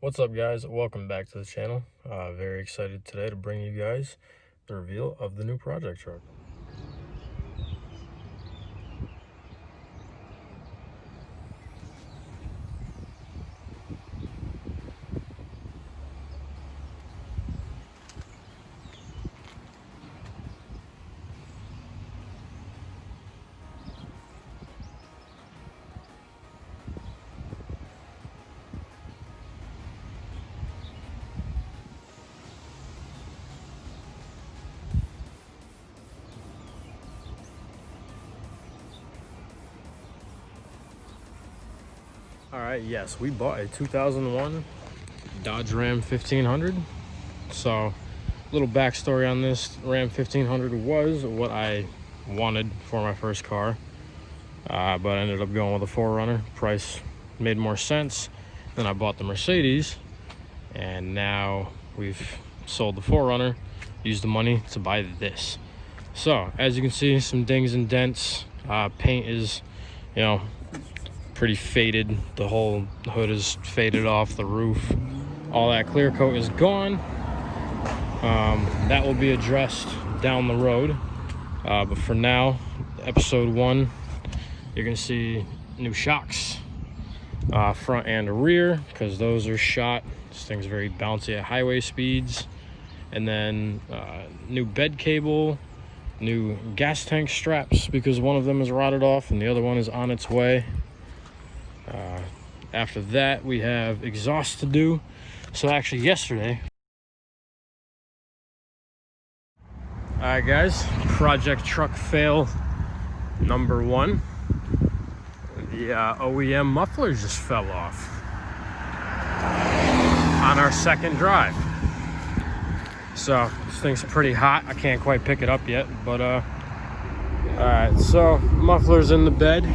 What's up, guys? Welcome back to the channel. Very excited today to bring you guys the reveal of the new project truck. All right, yes, we bought a 2001 Dodge Ram 1500. So, a little backstory on this. Ram 1500 was what I wanted for my first car, but I ended up going with a 4Runner. Price made more sense. Then I bought the Mercedes, and now we've sold the 4Runner, used the money to buy this. So, as you can see, some dings and dents. Paint is, pretty faded. The whole hood is faded off, the roof. All that clear coat is gone. That will be addressed down the road. But for now, episode 1, you're gonna see new shocks, front and rear, because those are shot. This thing's very bouncy at highway speeds. And then new bed cable, new gas tank straps, because one of them is rotted off and the other one is on its way. After that, we have exhaust to do. So actually yesterday, all right guys, project truck fail number 1. The OEM muffler just fell off on our second drive. So this thing's pretty hot. I can't quite pick it up yet, but all right, so muffler's in the bed.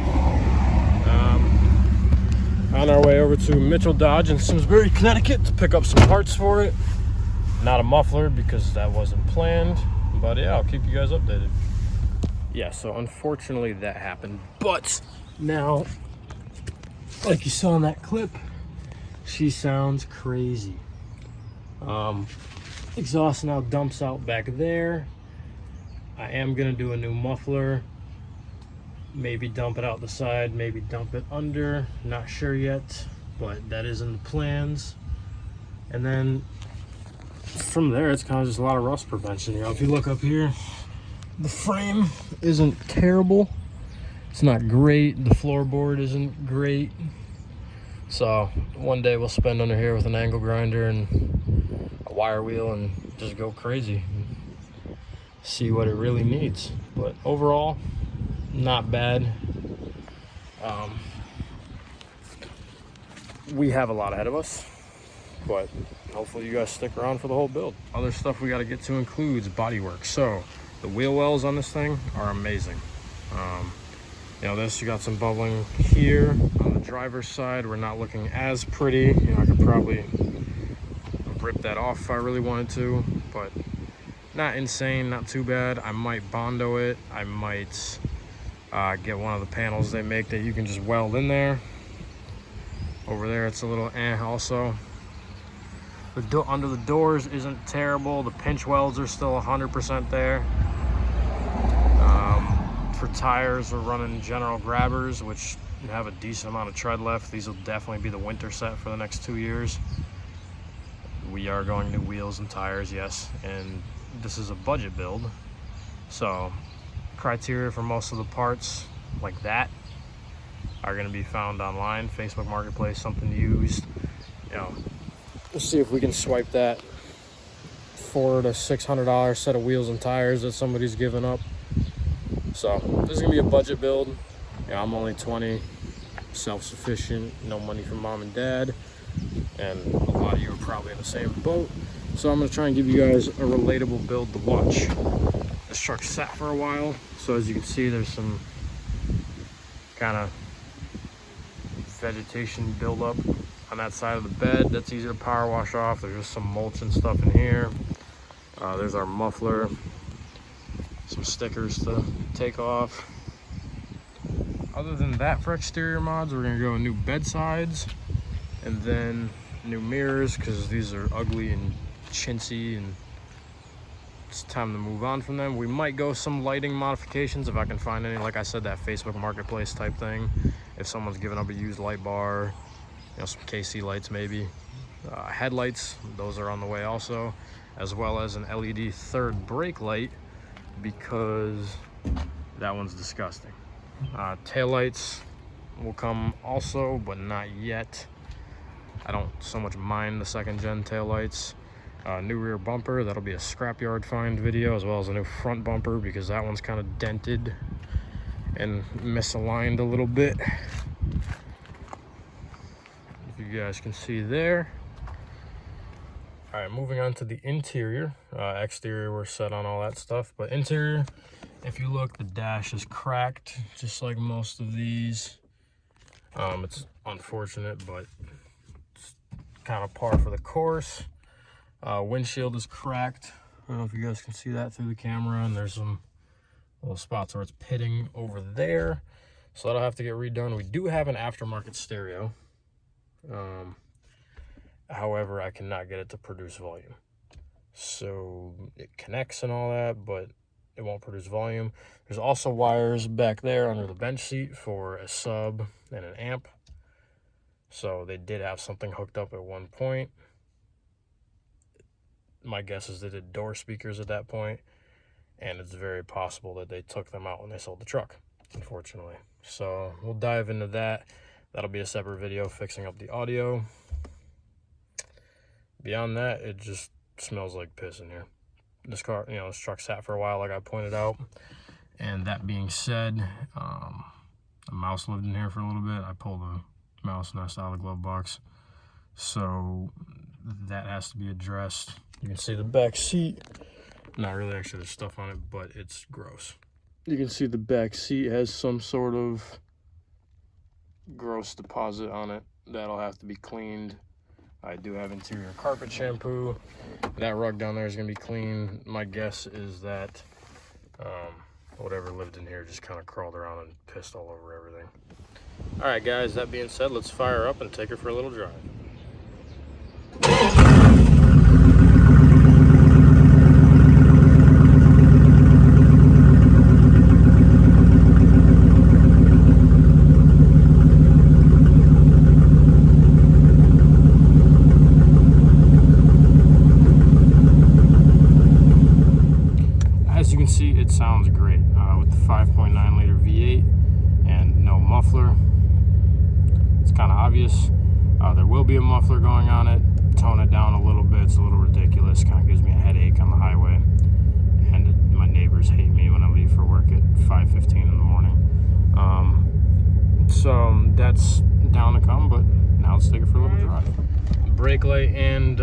On our way over to Mitchell Dodge in Simsbury, Connecticut to pick up some parts for it. Not a muffler because that wasn't planned, but yeah, I'll keep you guys updated. Yeah, so unfortunately that happened, but now, like you saw in that clip, she sounds crazy. Exhaust now dumps out back there. I am gonna do a new muffler. Maybe dump it out the side, maybe dump it under, not sure yet, but that is in the plans. And then from there, it's kind of just a lot of rust prevention. If you look up here, the frame isn't terrible. It's not great. The floorboard isn't great. So one day we'll spend under here with an angle grinder and a wire wheel and just go crazy. See what it really needs. But overall, not bad. We have a lot ahead of us, but hopefully you guys stick around for the whole build. Other stuff we got to get to includes bodywork. So the wheel wells on this thing are amazing. You got some bubbling here on the driver's side. We're not looking as pretty. I could probably rip that off if I really wanted to, but not insane, not too bad. I might Bondo it. I might get one of the panels they make that you can just weld in there. Over there, it's a little also. The under the doors isn't terrible. The pinch welds are still 100% there. For tires, we're running General Grabbers, which have a decent amount of tread left. These will definitely be the winter set for the next 2 years. We are going new wheels and tires, yes, and this is a budget build. So criteria for most of the parts like that are going to be found online, Facebook Marketplace, something used. We'll see if we can swipe that $400 to $600 set of wheels and tires that somebody's given up. So this is gonna be a budget build. I'm only 20, self-sufficient, no money from mom and dad, and a lot of you are probably in the same boat. So I'm gonna try and give you guys a relatable build to watch. This truck sat for a while, so as you can see, there's some kind of vegetation buildup on that side of the bed. That's easy to power wash off. There's just some mulch and stuff in here. There's our muffler, some stickers to take off. Other than that, for exterior mods, we're gonna go new bed sides and then new mirrors because these are ugly and chintzy, and it's time to move on from them. We might go some lighting modifications if I can find any. Like I said, that Facebook Marketplace type thing. If someone's giving up a used light bar, you know, some KC lights maybe. Headlights, those are on the way also, as well as an LED third brake light because that one's disgusting. Taillights will come also, but not yet. I don't so much mind the second gen taillights. New rear bumper, that'll be a scrapyard find video, as well as a new front bumper because that one's kind of dented and misaligned a little bit. If you guys can see there. All right, moving on to the interior. Exterior, we're set on all that stuff, but interior, if you look, the dash is cracked, just like most of these. It's unfortunate, but it's kind of par for the course. Windshield is cracked. I don't know if you guys can see that through the camera, and there's some little spots where it's pitting over there, so that'll have to get redone. We do have an aftermarket stereo. However, I cannot get it to produce volume. So it connects and all that, but it won't produce volume. There's also wires back there under the bench seat for a sub and an amp. So they did have something hooked up at one point. My guess is they did door speakers at that point, and it's very possible that they took them out when they sold the truck, unfortunately. So we'll dive into that. That'll be a separate video fixing up the audio. Beyond that, it just smells like piss in here. This car, you know, this truck sat for a while, like I pointed out. And that being said, a mouse lived in here for a little bit. I pulled a mouse nest out of the glove box, so that has to be addressed. You can see the back seat. Not really, actually, there's stuff on it, but it's gross. You can see the back seat has some sort of gross deposit on it. That'll have to be cleaned. I do have interior carpet shampoo. That rug down there is going to be clean. My guess is that whatever lived in here just kind of crawled around and pissed all over everything. All right, guys, that being said, let's fire up and take her for a little drive. See, it sounds great with the 5.9 liter V8 and no muffler. It's kind of obvious. There will be a muffler going on it. Tone it down a little bit. It's a little ridiculous. Kind of gives me a headache on the highway. And my neighbors hate me when I leave for work at 5:15 in the morning. So that's down to come, but now let's take it for a little drive. Brake light and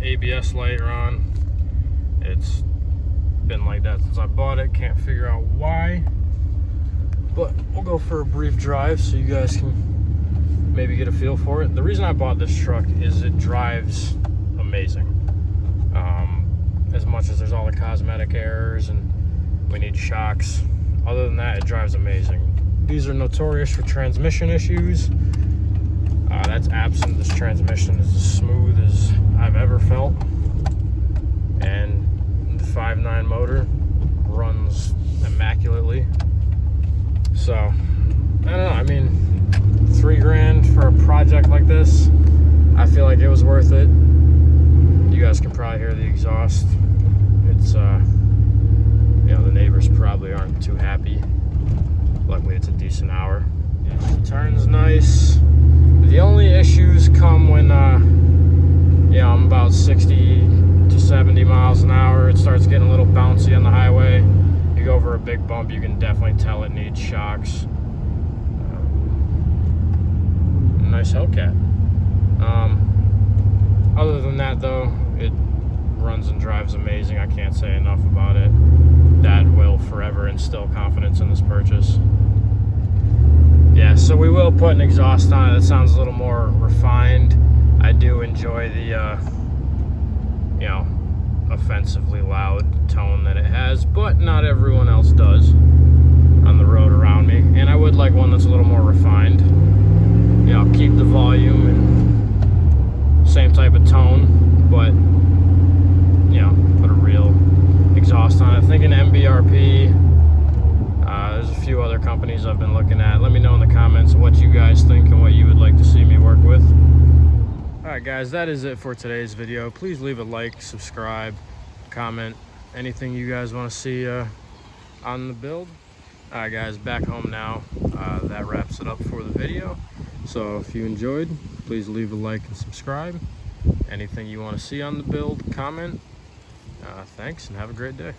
ABS light are on. It's been like that since I bought it. Can't figure out why, but we'll go for a brief drive so you guys can maybe get a feel for it. The reason I bought this truck is it drives amazing. As much as there's all the cosmetic errors and we need shocks, other than that, it drives amazing. These are notorious for transmission issues. That's absent. This transmission is as smooth as I've ever felt, and 5.9 motor runs immaculately. So I don't know, I mean, $3 grand for a project like this, I feel like it was worth it. You guys can probably hear the exhaust. It's you know, the neighbors probably aren't too happy. Luckily it's a decent hour. It turns nice. The only issues come when you know, I'm about 60 to 70 miles an hour. It starts getting a little bouncy on the highway. You go over a big bump, you can definitely tell it needs shocks. Nice Hellcat. Other than that though, it runs and drives amazing. I can't say enough about it. That will forever instill confidence in this purchase. Yeah, so we will put an exhaust on it that sounds a little more refined. I do enjoy the you know, offensively loud tone that it has, but not everyone else does on the road around me. And I would like one that's a little more refined. You know, keep the volume and same type of tone, but you know, put a real exhaust on it. Thinking MBRP. There's a few other companies I've been looking at. Let me know in the comments what you guys think and what you would like to see me work with. Alright guys, that is it for today's video. Please leave a like, subscribe, comment, anything you guys want to see on the build. Alright guys, back home now. That wraps it up for the video. So if you enjoyed, please leave a like and subscribe. Anything you want to see on the build, comment. Thanks and have a great day.